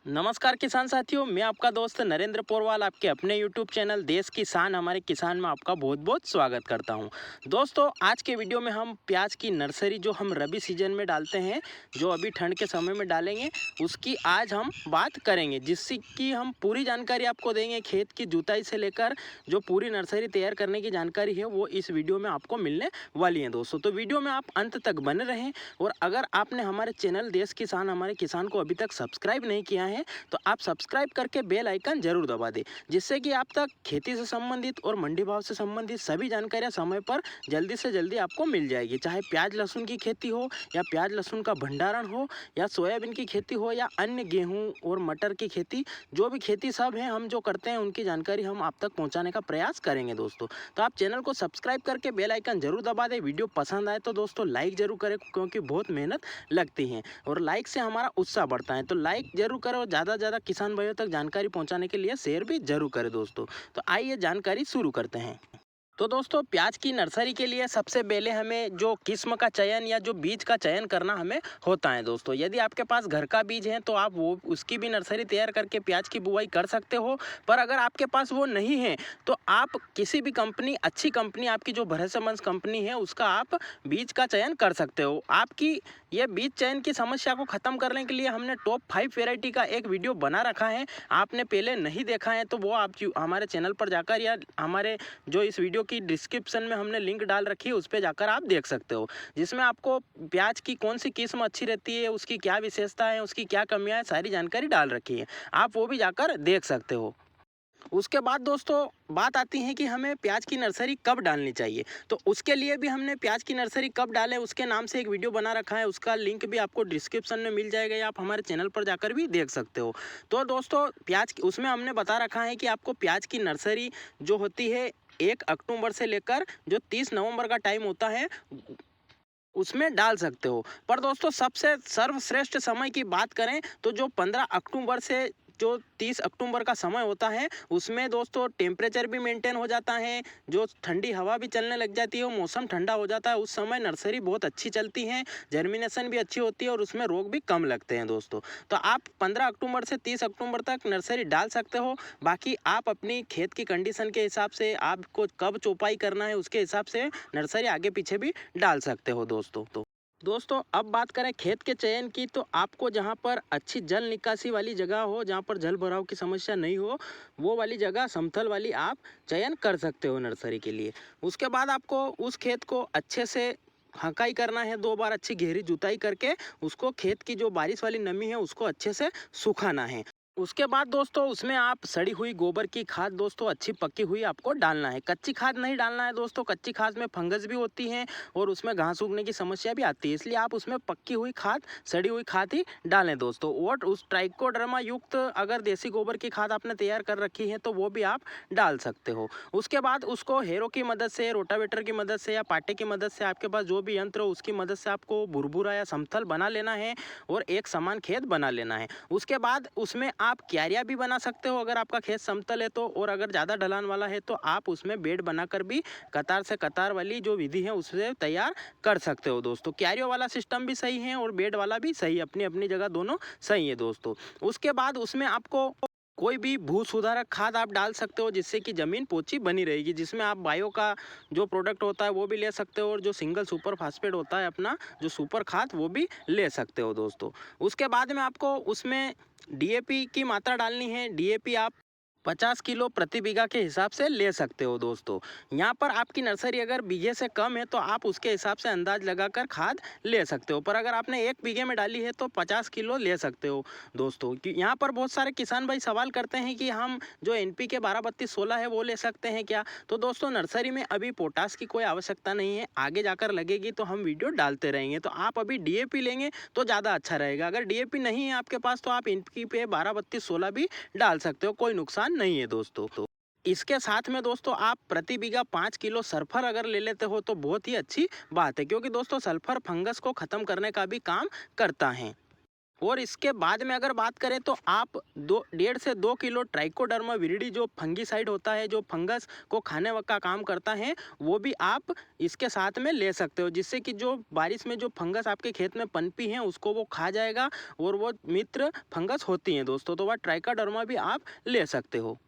नमस्कार किसान साथियों, मैं आपका दोस्त नरेंद्र पोरवाल आपके अपने YouTube चैनल देश किसान हमारे किसान में आपका बहुत बहुत स्वागत करता हूं। दोस्तों, आज के वीडियो में हम प्याज की नर्सरी जो हम रबी सीजन में डालते हैं, जो अभी ठंड के समय में डालेंगे, उसकी आज हम बात करेंगे, जिससे कि हम पूरी जानकारी आपको देंगे। खेत की जुताई से लेकर जो पूरी नर्सरी तैयार करने की जानकारी है वो इस वीडियो में आपको मिलने वाली है दोस्तों। तो वीडियो में आप अंत तक बने रहें। और अगर आपने हमारे चैनल देश किसान हमारे किसान को अभी तक सब्सक्राइब नहीं किया है तो आप सब्सक्राइब करके बेल आइकन जरूर दबा दें, जिससे कि आप तक खेती से संबंधित और मंडी भाव से संबंधित सभी जानकारियां समय पर जल्दी से जल्दी आपको मिल जाएगी। चाहे प्याज लहसुन की खेती हो या प्याज लहसुन का भंडारण हो या सोयाबीन की खेती हो या अन्य गेहूं और मटर की खेती, जो भी खेती सब है हम जो करते हैं उनकी जानकारी हम आप तक पहुंचाने का प्रयास करेंगे दोस्तों। तो आप चैनल को सब्सक्राइब करके बेल आइकन जरूर दबा दें। वीडियो पसंद आए तो दोस्तों लाइक जरूर करें, क्योंकि बहुत मेहनत लगती है और लाइक से हमारा उत्साह बढ़ता है। तो लाइक जरूर करें और ज़्यादा से ज़्यादा किसान भाइयों तक जानकारी पहुंचाने के लिए शेयर भी जरूर करें दोस्तों। तो आइए जानकारी शुरू करते हैं। तो दोस्तों, प्याज की नर्सरी के लिए सबसे पहले हमें जो किस्म का चयन या जो बीज का चयन करना हमें होता है दोस्तों। यदि आपके पास घर का बीज है तो आप वो उसकी भी नर्सरी तैयार करके प्याज की बुआई कर सकते हो। पर अगर आपके पास वो नहीं है तो आप किसी भी कंपनी, अच्छी कंपनी आपकी जो भरोसेमंद कंपनी है, उसका आप बीज का चयन कर सकते हो। आपकी ये बीज चयन की समस्या को ख़त्म करने के लिए हमने टॉप 5 वेराइटी का एक वीडियो बना रखा है। आपने पहले नहीं देखा है तो वो आप हमारे चैनल पर जाकर या हमारे जो इस वीडियो की डिस्क्रिप्शन में हमने लिंक डाल रखी है उस पर जाकर आप देख सकते हो, जिसमें आपको प्याज की कौन सी किस्म अच्छी रहती है, उसकी क्या विशेषता है, उसकी क्या कमियां है, सारी जानकारी डाल रखी है। आप वो भी जाकर देख सकते हो। उसके बाद दोस्तों बात आती है कि हमें प्याज की नर्सरी कब डालनी चाहिए। तो उसके लिए भी हमने प्याज की नर्सरी कब डालें उसके नाम से एक वीडियो बना रखा है। उसका लिंक भी आपको डिस्क्रिप्शन में मिल जाएगा या आप हमारे चैनल पर जाकर भी देख सकते हो। तो दोस्तों प्याज उसमें हमने बता रखा है कि आपको प्याज की नर्सरी जो होती है 1 अक्टूबर से लेकर जो 30 नवंबर का टाइम होता है उसमें डाल सकते हो। पर दोस्तों सबसे सर्वश्रेष्ठ समय की बात करें तो जो 15 अक्टूबर से जो 30 अक्टूबर का समय होता है उसमें दोस्तों टेम्परेचर भी मेंटेन हो जाता है, जो ठंडी हवा भी चलने लग जाती है, मौसम ठंडा हो जाता है। उस समय नर्सरी बहुत अच्छी चलती है, जर्मिनेशन भी अच्छी होती है और उसमें रोग भी कम लगते हैं दोस्तों। तो आप 15 अक्टूबर से 30 अक्टूबर तक नर्सरी डाल सकते हो। बाकी आप अपनी खेत की कंडीशन के हिसाब से, आपको कब चौपाई करना है उसके हिसाब से नर्सरी आगे पीछे भी डाल सकते हो दोस्तों। दोस्तों अब बात करें खेत के चयन की, तो आपको जहां पर अच्छी जल निकासी वाली जगह हो, जहां पर जल भराव की समस्या नहीं हो, वो वाली जगह समतल वाली आप चयन कर सकते हो नर्सरी के लिए। उसके बाद आपको उस खेत को अच्छे से हकाई करना है, 2 बार अच्छी गहरी जुताई करके उसको खेत की जो बारिश वाली नमी है उसको अच्छे से सुखाना है। उसके बाद दोस्तों उसमें आप सड़ी हुई गोबर की खाद दोस्तों अच्छी पकी हुई आपको डालना है। कच्ची खाद नहीं डालना है दोस्तों, कच्ची खाद में फंगस भी होती है और उसमें घास उगने की समस्या भी आती है, इसलिए आप उसमें पक्की हुई खाद, सड़ी हुई खाद ही डालें दोस्तों। और उस ट्राइकोडर्मा युक्त अगर देसी गोबर की खाद आपने तैयार कर रखी है तो वो भी आप डाल सकते हो। उसके बाद उसको हेरों की मदद से, रोटावेटर की मदद से या पाटे की मदद से, आपके पास जो भी यंत्र हो उसकी मदद से आपको भुरभुरा या समतल बना लेना है और एक समान खेत बना लेना है। उसके बाद उसमें आप क्यारियाँ भी बना सकते हो अगर आपका खेत समतल है तो, और अगर ज़्यादा ढलान वाला है तो आप उसमें बेड बनाकर भी कतार से कतार वाली जो विधि है उससे तैयार कर सकते हो दोस्तों। क्यारियों वाला सिस्टम भी सही है और बेड वाला भी सही है, अपनी अपनी जगह दोनों सही है दोस्तों। उसके बाद उसमें आपको कोई भी भू सुधारक खाद आप डाल सकते हो, जिससे कि ज़मीन पोची बनी रहेगी, जिसमें आप बायो का जो प्रोडक्ट होता है वो भी ले सकते हो और जो सिंगल सुपर फास्फेट होता है अपना जो सुपर खाद वो भी ले सकते हो दोस्तों। उसके बाद में आपको उसमें डीएपी की मात्रा डालनी है। डीएपी आप 50 किलो प्रति बीघा के हिसाब से ले सकते हो दोस्तों। यहाँ पर आपकी नर्सरी अगर बीघे से कम है तो आप उसके हिसाब से अंदाज लगाकर खाद ले सकते हो, पर अगर आपने 1 बीघे में डाली है तो 50 किलो ले सकते हो दोस्तों। कि यहाँ पर बहुत सारे किसान भाई सवाल करते हैं कि हम जो NPK 12-32-16 है वो ले सकते हैं क्या। तो दोस्तों नर्सरी में अभी पोटास की कोई आवश्यकता नहीं है, आगे जाकर लगेगी तो हम वीडियो डालते रहेंगे। तो आप अभी DAP लेंगे तो ज़्यादा अच्छा रहेगा। अगर DAP नहीं है आपके पास तो आप NPK 12-32-16 भी डाल सकते हो, कोई नुकसान नहीं है दोस्तों। तो इसके साथ में दोस्तों आप प्रति बीघा 5 किलो सल्फर अगर ले लेते हो तो बहुत ही अच्छी बात है, क्योंकि दोस्तों सल्फर फंगस को खत्म करने का भी काम करता है। और इसके बाद में अगर बात करें तो आप 1.5 से 2 किलो ट्राइकोडर्मा विरिडी जो फंगीसाइड होता है, जो फंगस को खाने का काम करता है, वो भी आप इसके साथ में ले सकते हो, जिससे कि जो बारिश में जो फंगस आपके खेत में पनपी है उसको वो खा जाएगा और वो मित्र फंगस होती हैं दोस्तों, तो वह ट्राइकोडर्मा भी आप ले सकते हो।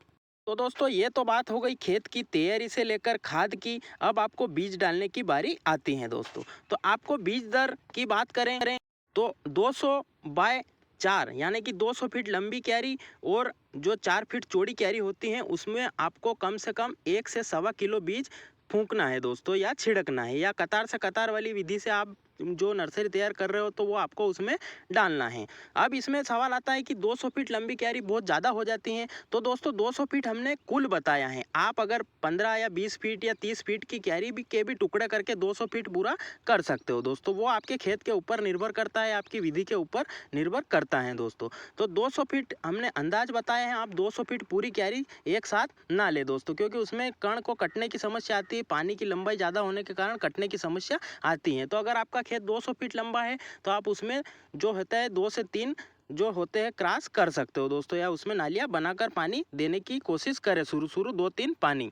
तो दोस्तों ये तो बात हो गई खेत की तैयारी से लेकर खाद की। अब आपको बीज डालने की बारी आती है दोस्तों। तो आपको बीज दर की बात करें तो 200 बाय 4 यानी कि 200 फीट लंबी क्यारी और जो 4 फीट चौड़ी क्यारी होती है उसमें आपको कम से कम 1 से 1.25 किलो बीज फूंकना है दोस्तों, या छिड़कना है, या कतार से कतार वाली विधि से आप जो नर्सरी तैयार कर रहे हो तो वो आपको उसमें डालना है। अब इसमें सवाल आता है कि 200 फीट लंबी क्यारी बहुत ज़्यादा हो जाती हैं, तो दोस्तों 200 फीट हमने कुल बताया है। आप अगर 15 या 20 फीट या 30 फीट की क्यारी के भी टुकड़े करके 200 फीट पूरा कर सकते हो दोस्तों, वो आपके खेत के ऊपर निर्भर करता है, आपकी विधि के ऊपर निर्भर करता है दोस्तों। तो 200 फीट हमने अंदाज बताया है, आप 200 फीट पूरी क्यारी एक साथ ना ले दोस्तों, क्योंकि उसमें कण को कटने की समस्या आती है, पानी की लंबाई ज़्यादा होने के कारण कटने की समस्या आती है। तो अगर आपका खेत 200 फीट लंबा है तो आप उसमें जो होता है 2 से 3 जो होते हैं क्रॉस कर सकते हो दोस्तों, या उसमें नालियां बनाकर पानी देने की कोशिश करें, शुरू 2-3 पानी।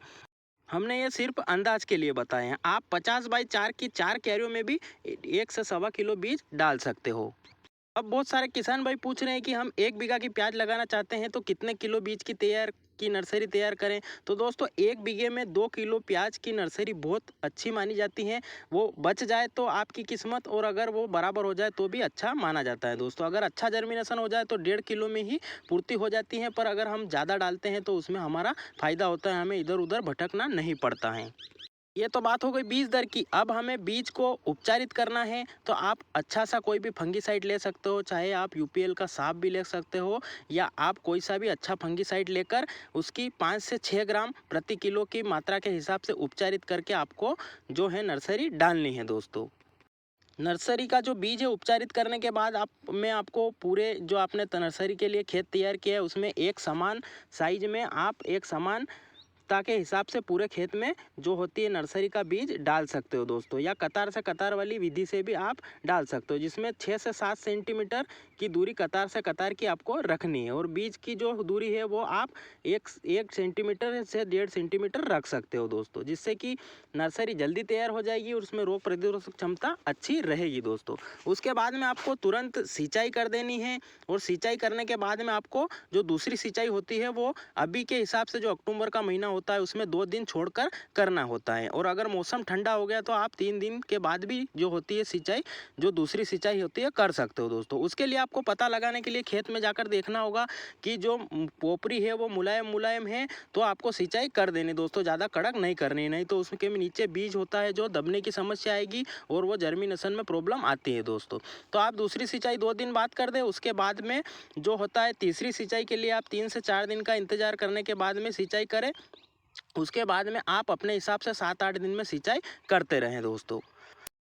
हमने ये सिर्फ अंदाज के लिए बताए हैं। आप 50 बाई 4 की 4 क्यारियों में भी 1 से 1.25 किलो बीज डाल सकते हो। अब बहुत सारे किसान भाई पूछ रहे हैं कि हम 1 बीघा की प्याज लगाना चाहते हैं तो कितने किलो बीज की नर्सरी तैयार करें। तो दोस्तों 1 बीघे में 2 किलो प्याज की नर्सरी बहुत अच्छी मानी जाती है। वो बच जाए तो आपकी किस्मत, और अगर वो बराबर हो जाए तो भी अच्छा माना जाता है दोस्तों। अगर अच्छा जर्मिनेशन हो जाए तो 1.5 किलो में ही पूर्ति हो जाती है, पर अगर हम ज़्यादा डालते हैं तो उसमें हमारा फ़ायदा होता है, हमें इधर उधर भटकना नहीं पड़ता है। ये तो बात हो गई बीज दर की। अब हमें बीज को उपचारित करना है, तो आप अच्छा सा कोई भी फंगीसाइड ले सकते हो, चाहे आप यूपीएल का साफ भी ले सकते हो, या आप कोई सा भी अच्छा फंगीसाइड लेकर उसकी 5 से 6 ग्राम प्रति किलो की मात्रा के हिसाब से उपचारित करके आपको जो है नर्सरी डालनी है दोस्तों। नर्सरी का जो बीज है उपचारित करने के बाद मैं आपको पूरे जो आपने नर्सरी के लिए खेत तैयार किया है उसमें एक समान साइज में आप एक समान के हिसाब से पूरे खेत में जो होती है नर्सरी का बीज डाल सकते हो दोस्तों, या कतार से कतार वाली विधि से भी आप डाल सकते हो, जिसमें 6 से 7 सेंटीमीटर की दूरी कतार से कतार की आपको रखनी है, और बीज की जो दूरी है वो आप 1 सेंटीमीटर से 1.5 सेंटीमीटर रख सकते हो दोस्तों, जिससे कि नर्सरी जल्दी तैयार हो जाएगी और उसमें रोग प्रतिरोधक क्षमता अच्छी रहेगी दोस्तों। उसके बाद में आपको तुरंत सिंचाई कर देनी है, और सिंचाई करने के बाद में आपको जो दूसरी सिंचाई होती है वो अभी के हिसाब से जो अक्टूबर का महीना होता है उसमें 2 दिन छोड़कर करना होता है, और अगर मौसम ठंडा हो गया तो आप 3 दिन के बाद भी जो होती है सिंचाई, जो दूसरी सिंचाई होती है कर सकते हो दोस्तों। उसके लिए आपको पता लगाने के लिए खेत में जाकर देखना होगा कि जो पोपरी है वो मुलायम है, तो आपको सिंचाई कर देनी दोस्तों, ज़्यादा कड़क नहीं करनी, नहीं तो उसके नीचे बीज होता है जो दबने की समस्या आएगी और वो जर्मिनेशन में प्रॉब्लम आती है दोस्तों। तो आप दूसरी सिंचाई 2 दिन बाद कर दे। उसके बाद में जो होता है तीसरी सिंचाई के लिए आप 3 से 4 दिन का इंतजार करने के बाद में सिंचाई करें। उसके बाद में आप अपने हिसाब से 7-8 दिन में सिंचाई करते रहें दोस्तों,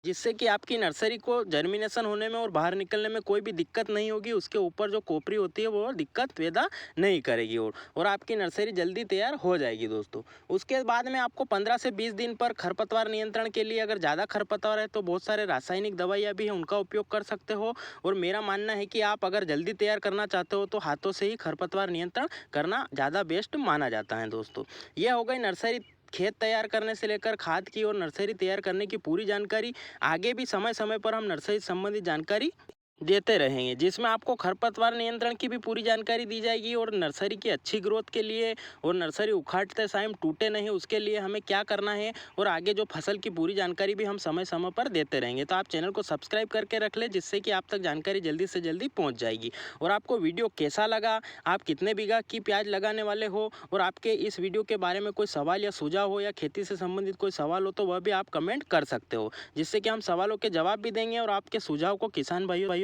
जिससे कि आपकी नर्सरी को जर्मिनेशन होने में और बाहर निकलने में कोई भी दिक्कत नहीं होगी। उसके ऊपर जो कोपरी होती है वो दिक्कत पैदा नहीं करेगी, और आपकी नर्सरी जल्दी तैयार हो जाएगी दोस्तों। उसके बाद में आपको 15 से 20 दिन पर खरपतवार नियंत्रण के लिए, अगर ज़्यादा खरपतवार है तो बहुत सारे रासायनिक दवाइयाँ भी हैं, उनका उपयोग कर सकते हो। और मेरा मानना है कि आप अगर जल्दी तैयार करना चाहते हो तो हाथों से ही खरपतवार नियंत्रण करना ज़्यादा बेस्ट माना जाता है दोस्तों। ये हो गई नर्सरी खेत तैयार करने से लेकर खाद की और नर्सरी तैयार करने की पूरी जानकारी। आगे भी समय समय पर हम नर्सरी संबंधित जानकारी देते रहेंगे, जिसमें आपको खरपतवार नियंत्रण की भी पूरी जानकारी दी जाएगी, और नर्सरी की अच्छी ग्रोथ के लिए और नर्सरी उखाड़ते टाइम टूटे नहीं उसके लिए हमें क्या करना है, और आगे जो फसल की पूरी जानकारी भी हम समय समय पर देते रहेंगे। तो आप चैनल को सब्सक्राइब करके रख लें, जिससे कि आप तक जानकारी जल्दी से जल्दी पहुँच जाएगी। और आपको वीडियो कैसा लगा, आप कितने बीघा की प्याज लगाने वाले हो, और आपके इस वीडियो के बारे में कोई सवाल या सुझाव हो, या खेती से संबंधित कोई सवाल हो, तो वह भी आप कमेंट कर सकते हो, जिससे कि हम सवालों के जवाब भी देंगे और आपके सुझाव को किसान भाइयों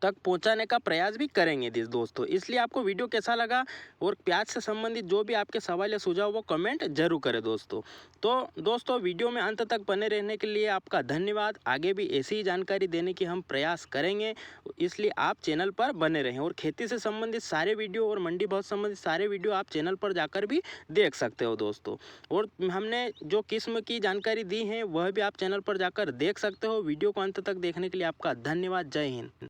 तक पहुंचाने का प्रयास भी करेंगे दोस्तों। इसलिए आपको वीडियो कैसा लगा और प्याज से संबंधित जो भी आपके सवाल या सुझाव वो कमेंट जरूर करें दोस्तों। तो दोस्तों वीडियो में अंत तक बने रहने के लिए आपका धन्यवाद। आगे भी ऐसी ही जानकारी देने की हम प्रयास करेंगे, इसलिए आप चैनल पर बने रहें। और खेती से संबंधित सारे वीडियो और मंडी भाव संबंधित सारे वीडियो आप चैनल पर जाकर भी देख सकते हो दोस्तों। और हमने जो किस्म की जानकारी दी है वह भी आप चैनल पर जाकर देख सकते हो। वीडियो को अंत तक देखने के लिए आपका धन्यवाद। जय हिंद।